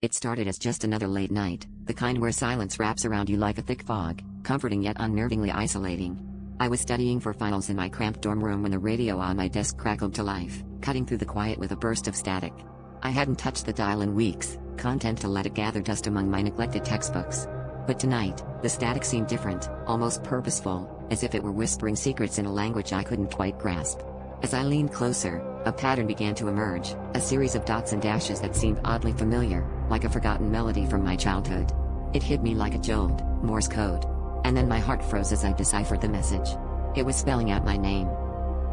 It started as just another late night, the kind where silence wraps around you like a thick fog, comforting yet unnervingly isolating. I was studying for finals in my cramped dorm room when the radio on my desk crackled to life, cutting through the quiet with a burst of static. I hadn't touched the dial in weeks, content to let it gather dust among my neglected textbooks. But tonight, the static seemed different, almost purposeful, as if it were whispering secrets in a language I couldn't quite grasp. As I leaned closer, a pattern began to emerge, a series of dots and dashes that seemed oddly familiar, like a forgotten melody from my childhood. It hit me like a jolt, Morse code. And then my heart froze as I deciphered the message. It was spelling out my name.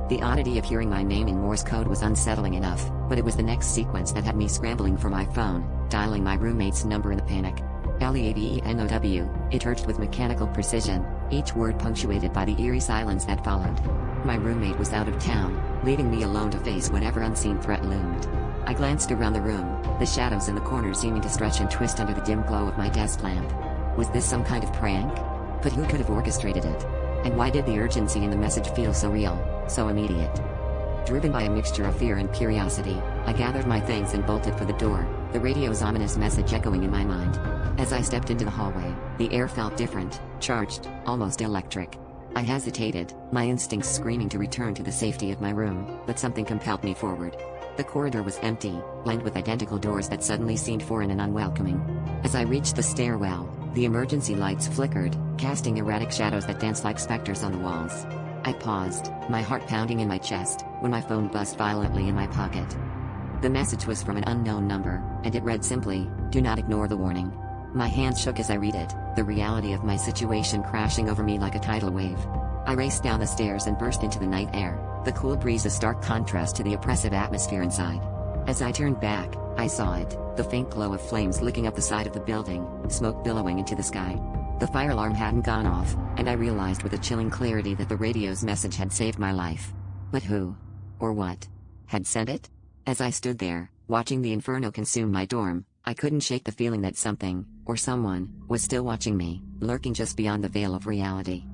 The oddity of hearing my name in Morse code was unsettling enough, but it was the next sequence that had me scrambling for my phone, dialing my roommate's number in a panic. Leavenow, it urged with mechanical precision, each word punctuated by the eerie silence that followed. My roommate was out of town, leaving me alone to face whatever unseen threat loomed. I glanced around the room, the shadows in the corners seeming to stretch and twist under the dim glow of my desk lamp. Was this some kind of prank? But who could have orchestrated it? And why did the urgency in the message feel so real, so immediate? Driven by a mixture of fear and curiosity, I gathered my things and bolted for the door, the radio's ominous message echoing in my mind. As I stepped into the hallway, the air felt different, charged, almost electric. I hesitated, my instincts screaming to return to the safety of my room, but something compelled me forward. The corridor was empty, lined with identical doors that suddenly seemed foreign and unwelcoming. As I reached the stairwell, the emergency lights flickered, casting erratic shadows that danced like specters on the walls. I paused, my heart pounding in my chest, when my phone buzzed violently in my pocket. The message was from an unknown number, and it read simply, "Do not ignore the warning." My hands shook as I read it, the reality of my situation crashing over me like a tidal wave. I raced down the stairs and burst into the night air, the cool breeze a stark contrast to the oppressive atmosphere inside. As I turned back, I saw it, the faint glow of flames licking up the side of the building, smoke billowing into the sky. The fire alarm hadn't gone off, and I realized with a chilling clarity that the radio's message had saved my life. But who? Or what? Had sent it? As I stood there, watching the inferno consume my dorm, I couldn't shake the feeling that something, or someone, was still watching me, lurking just beyond the veil of reality.